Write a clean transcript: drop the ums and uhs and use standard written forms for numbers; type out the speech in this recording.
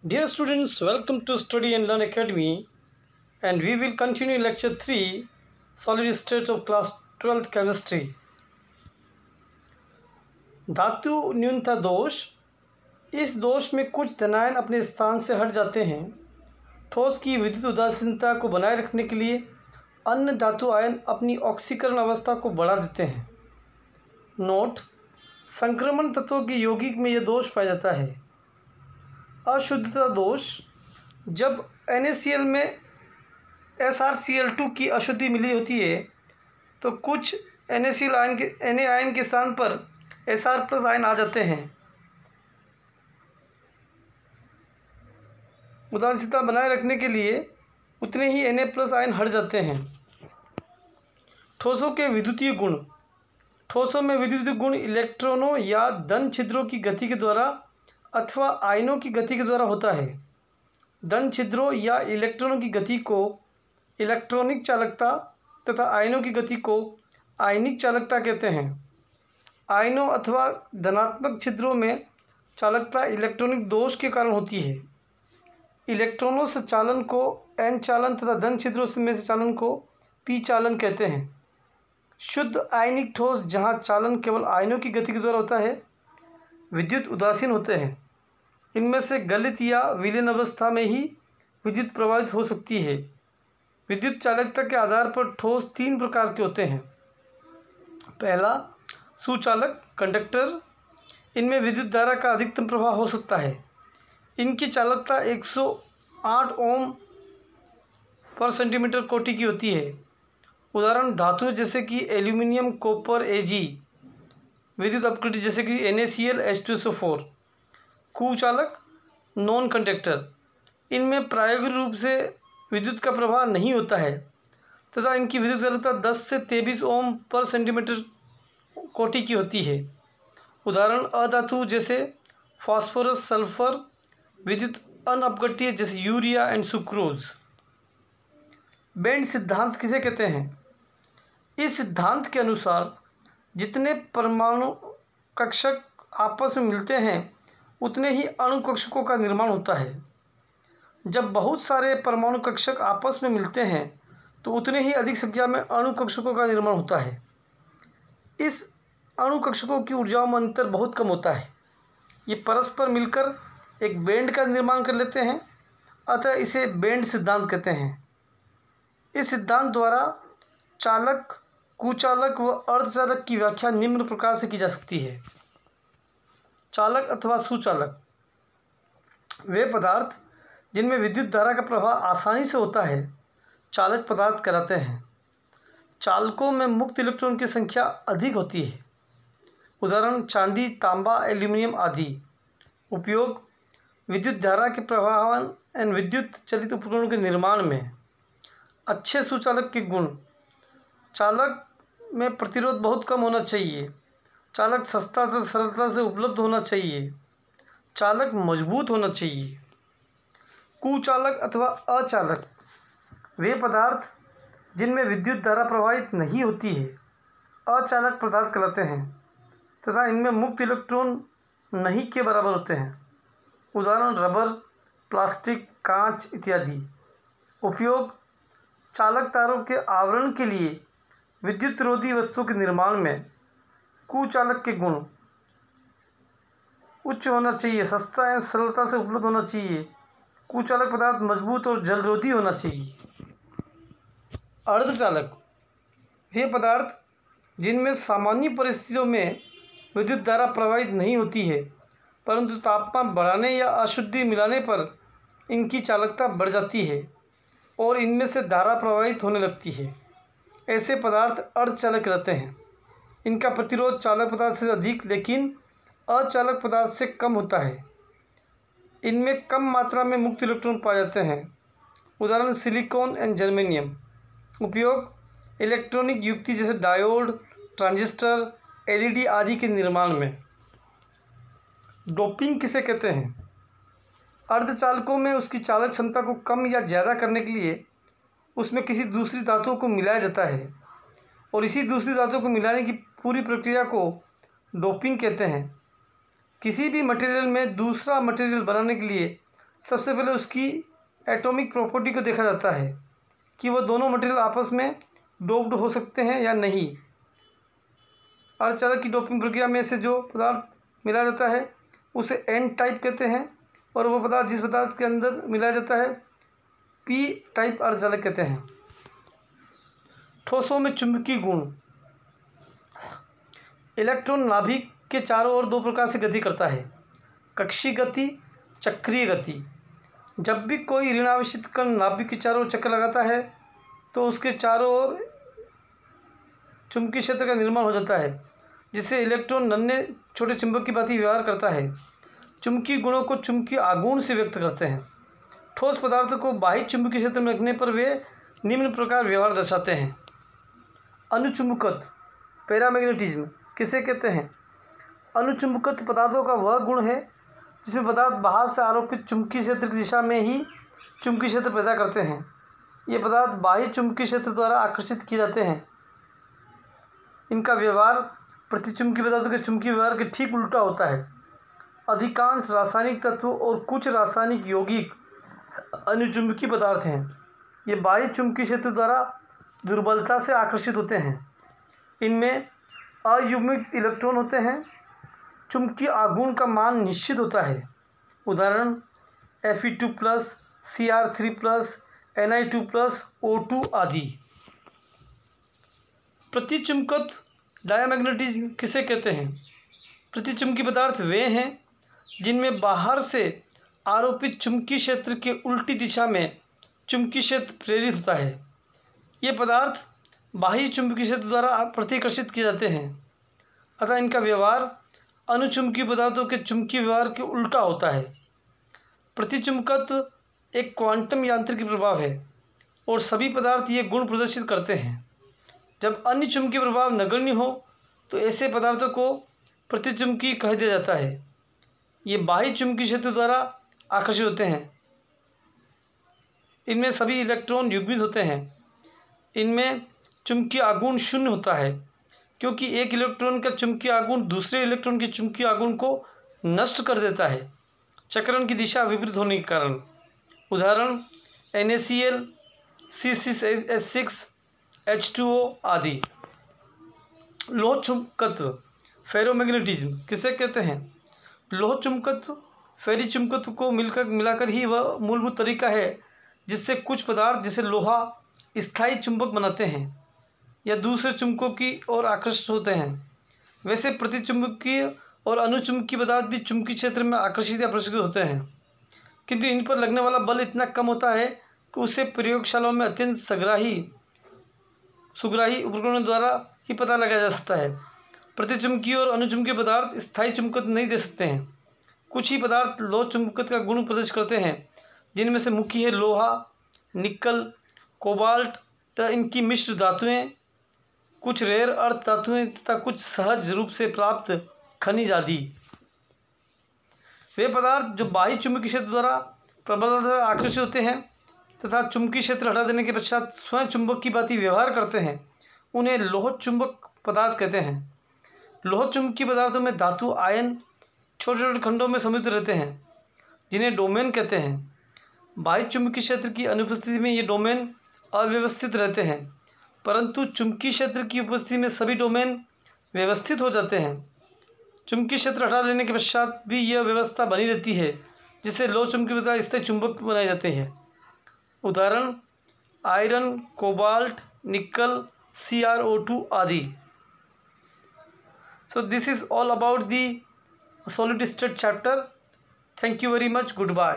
Dear students, welcome to Study and Learn Academy, and we will continue lecture 3, solid state of class 12th chemistry. धातु न्यूनता दोष। इस दोष में कुछ धनायन अपने स्थान से हट जाते हैं। ठोस की विद्युत उदासीनता को बनाए रखने के लिए अन्य धातु आयन अपनी ऑक्सीकरण अवस्था को बढ़ा देते हैं। नोट: संक्रमण तत्वों के यौगिक में यह दोष पाया जाता है। अशुद्धता दोष: जब NaCl में SrCl2 की अशुद्धि मिली होती है तो कुछ NaCl आयन के स्थान पर Sr+ आयन आ जाते हैं। उदासीनता बनाए रखने के लिए उतने ही Na+ आयन हट जाते हैं। ठोसों के विद्युतीय गुण। ठोसों में विद्युतीय गुण इलेक्ट्रॉनों या धन छिद्रों की गति के द्वारा अथवा आयनों की गति के द्वारा होता है। धन छिद्रों या इलेक्ट्रॉनों की गति को इलेक्ट्रॉनिक चालकता तथा आयनों की गति को आयनिक चालकता कहते हैं। आयनों अथवा धनात्मक छिद्रों में चालकता इलेक्ट्रॉनिक दोष के कारण होती है। इलेक्ट्रॉनों से चालन को N चालन तथा धन छिद्रों में से चालन को P चालन कहते हैं। शुद्ध आयनिक ठोस जहाँ चालन केवल आयनों की गति के द्वारा होता है, विद्युत उदासीन होते हैं। इनमें से गलित या विलीन अवस्था में ही विद्युत प्रवाहित हो सकती है। विद्युत चालकता के आधार पर ठोस 3 प्रकार के होते हैं। पहला, सुचालक कंडक्टर। इनमें विद्युत धारा का अधिकतम प्रवाह हो सकता है। इनकी चालकता 108 ओम पर सेंटीमीटर कोटि की होती है। उदाहरण धातु जैसे कि एल्यूमिनियम, कॉपर, Ag। विद्युत अपकृति जैसे कि NaCl, H2SO4। कुचालक non conductor. इनमें प्रायोगिक रूप से विद्युत का प्रवाह नहीं होता है तथा इनकी विद्युत चालकता 10 से 23 ओम पर सेंटीमीटर कोटि की होती है। उदाहरण अधातु जैसे फास्फोरस, सल्फर। विद्युत अनअपघट्य जैसे यूरिया एंड सुक्रोज। बैंड सिद्धांत किसे कहते हैं? इस सिद्धांत के अनुसार जितने परमाणु कक्षक आपस में मिलते हैं उतने ही अणु कक्षकों का निर्माण होता है। जब बहुत सारे परमाणु कक्षक आपस में मिलते हैं तो उतने ही अधिक संख्या में अणु कक्षकों का निर्माण होता है। इस अणु कक्षकों की ऊर्जाओं में अंतर बहुत कम होता है। ये परस्पर मिलकर एक बैंड का निर्माण कर लेते हैं, अतः इसे बैंड सिद्धांत कहते हैं। इस सिद्धांत द्वारा चालक, कुचालक व अर्धचालक की व्याख्या निम्न प्रकार से की जा सकती है। चालक अथवा सुचालक वे पदार्थ जिनमें विद्युत धारा का प्रवाह आसानी से होता है चालक पदार्थ कहलाते हैं। चालकों में मुक्त इलेक्ट्रॉन की संख्या अधिक होती है। उदाहरण चांदी, तांबा, एल्यूमिनियम आदि। उपयोग विद्युत धारा के प्रवाहन एवं विद्युत चलित उपकरणों के निर्माण में। अच्छे सुचालक के गुण: चालक में प्रतिरोध बहुत कम होना चाहिए। चालक सस्ता तथा सरलता से उपलब्ध होना चाहिए। चालक मजबूत होना चाहिए। कुचालक अथवा अचालक वे पदार्थ जिनमें विद्युत धारा प्रवाहित नहीं होती है अचालक पदार्थ कहलाते हैं तथा इनमें मुक्त इलेक्ट्रॉन नहीं के बराबर होते हैं। उदाहरण रबर, प्लास्टिक, कांच इत्यादि। उपयोग चालक तारों के आवरण के लिए विद्युत रोधी वस्तु के निर्माण में। कुचालक के गुण: उच्च होना चाहिए, सस्ता एवं सरलता से उपलब्ध होना चाहिए। कुचालक पदार्थ मजबूत और जलरोधी होना चाहिए। अर्धचालक वे पदार्थ जिनमें सामान्य परिस्थितियों में विद्युत धारा प्रवाहित नहीं होती है, परंतु तापमान बढ़ाने या अशुद्धि मिलाने पर इनकी चालकता बढ़ जाती है और इनमें से धारा प्रवाहित होने लगती है। ऐसे पदार्थ अर्धचालक रहते हैं। इनका प्रतिरोध चालक पदार्थ से अधिक लेकिन अचालक पदार्थ से कम होता है। इनमें कम मात्रा में मुक्त इलेक्ट्रॉन पाए जाते हैं। उदाहरण सिलिकॉन एंड जर्मेनियम। उपयोग इलेक्ट्रॉनिक युक्ति जैसे डायोड, ट्रांजिस्टर, LED आदि के निर्माण में। डोपिंग किसे कहते हैं? अर्धचालकों में उसकी चालक क्षमता को कम या ज़्यादा करने के लिए उसमें किसी दूसरी धातु को मिलाया जाता है और इसी दूसरी धातु को मिलाने की पूरी प्रक्रिया को डोपिंग कहते हैं। किसी भी मटेरियल में दूसरा मटेरियल बनाने के लिए सबसे पहले उसकी एटॉमिक प्रॉपर्टी को देखा जाता है कि वह दोनों मटेरियल आपस में डोप्ड हो सकते हैं या नहीं। अर्धचालक की डोपिंग प्रक्रिया में से जो पदार्थ मिलाया जाता है उसे एन टाइप कहते हैं, और वह पदार्थ जिस पदार्थ के अंदर मिलाया जाता है पी टाइप अर्धचालक कहते हैं। ठोसों में चुंबकीय गुण। इलेक्ट्रॉन नाभिक के चारों ओर दो प्रकार से गति करता है, कक्षीय गति, चक्रीय गति। जब भी कोई ऋणावेशित कण नाभिक के चारों ओर चक्कर लगाता है तो उसके चारों ओर चुंबकीय क्षेत्र का निर्माण हो जाता है, जिससे इलेक्ट्रॉन नन्हे छोटे चुंबक की भांति व्यवहार करता है। चुंबकीय गुणों को चुंबकीय आघूर्ण से व्यक्त करते हैं। ठोस पदार्थों को बाह्य चुंबकीय क्षेत्र में रखने पर वे निम्न प्रकार व्यवहार दर्शाते हैं। अनुचुंबकत्व, पैरामैग्नेटिज्म किसे कहते हैं? अनुचुंबकत्व पदार्थों का वह गुण है जिसमें पदार्थ बाहर से आरोपित चुंबकीय क्षेत्र की दिशा में ही चुंबकीय क्षेत्र पैदा करते हैं। ये पदार्थ बाह्य चुंबकीय क्षेत्र द्वारा आकर्षित किए जाते हैं। इनका व्यवहार प्रतिचुंबकीय पदार्थों के चुंबकीय व्यवहार के ठीक उल्टा होता है। अधिकांश रासायनिक तत्व और कुछ रासायनिक यौगिक अनुचुंबकीय पदार्थ हैं। ये बाह्य चुंबकीय क्षेत्र द्वारा दुर्बलता से आकर्षित होते हैं। इनमें अयुग्मित इलेक्ट्रॉन होते हैं। चुंबकीय आघूर्ण का मान निश्चित होता है। उदाहरण Fe2+, Cr3+, Ni2+, O2 आदि। प्रतिचुंबकत्व डायामैग्नेटिज्म किसे कहते हैं? प्रतिचुंबकीय पदार्थ वे हैं जिनमें बाहर से आरोपित चुंबकीय क्षेत्र के उल्टी दिशा में चुंबकीय क्षेत्र प्रेरित होता है। ये पदार्थ बाह्य चुंबकीय क्षेत्र द्वारा प्रतिकर्षित किए जाते हैं, अतः इनका व्यवहार अनुचुंबकीय पदार्थों के चुंबकीय व्यवहार के उल्टा होता है। प्रतिचुंबकत्व एक क्वांटम यांत्रिकी प्रभाव है और सभी पदार्थ ये गुण प्रदर्शित करते हैं। जब अन्य चुंबकीय प्रभाव नगण्य हो तो ऐसे पदार्थों को प्रतिचुंबकीय कह दिया जाता है। ये बाह्य चुंबकीय क्षेत्र द्वारा आकर्षित होते हैं। इनमें सभी इलेक्ट्रॉन युग्मित होते हैं। इनमें चुंबकीय आघूर्ण शून्य होता है, क्योंकि एक इलेक्ट्रॉन का चुंबकीय आघूर्ण दूसरे इलेक्ट्रॉन के चुंबकीय आघूर्ण को नष्ट कर देता है, चक्रण की दिशा विपरीत होने के कारण। उदाहरण NaCl, C6H6, H2O आदि। लोह चुंबकत्व फेरोमैग्नेटिज्म किसे कहते हैं? लोह चुंबकत्व फेरी चुंबकत्व को मिलाकर ही वह मूलभूत तरीका है जिससे कुछ पदार्थ जैसे लोहा स्थायी चुंबक बनाते हैं या दूसरे चुंबकों की ओर आकर्षित होते हैं। वैसे प्रतिचुंबकीय और अनुचुंबकीय पदार्थ भी चुंबकीय क्षेत्र में आकर्षित या प्रशंसित होते हैं, किंतु इन पर लगने वाला बल इतना कम होता है कि उसे प्रयोगशालाओं में अत्यंत सुग्राही उपकरणों द्वारा ही पता लगाया जा सकता है। प्रतिचुंबकीय और अनुचुंबकीय पदार्थ स्थायी चुंबकत्व नहीं दे सकते हैं। कुछ ही पदार्थ लोह चुंबकत्व का गुण प्रदर्शित करते हैं, जिनमें से मुख्य है लोहा, निकल, कोबाल्ट तथा इनकी मिश्र धातुएं, कुछ रेयर अर्थ धातुएं तथा कुछ सहज रूप से प्राप्त खनिज आदि। वे पदार्थ जो बाह्य चुंबकीय क्षेत्र द्वारा प्रबलता से आकर्षित होते हैं तथा चुंबकीय क्षेत्र हटा देने के पश्चात स्वयं चुंबक की भांति व्यवहार करते हैं, उन्हें लोह चुंबक पदार्थ कहते हैं। लोह चुंबकीय पदार्थों में धातु आयन छोटे छोटे खंडों में समित रहते हैं, जिन्हें डोमेन कहते हैं। बाह्य चुंबकीय क्षेत्र की अनुपस्थिति में ये डोमेन अव्यवस्थित रहते हैं, परंतु चुंबकीय क्षेत्र की उपस्थिति में सभी डोमेन व्यवस्थित हो जाते हैं। चुंबकीय क्षेत्र हटा लेने के पश्चात भी यह व्यवस्था बनी रहती है, जिससे लोह चुंबकीय पदार्थ स्थायी चुंबक बनाए जाते हैं। उदाहरण आयरन, कोबाल्ट, निकल, CrO2 आदि। So this is all about the solid state chapter. Thank you very much. Goodbye.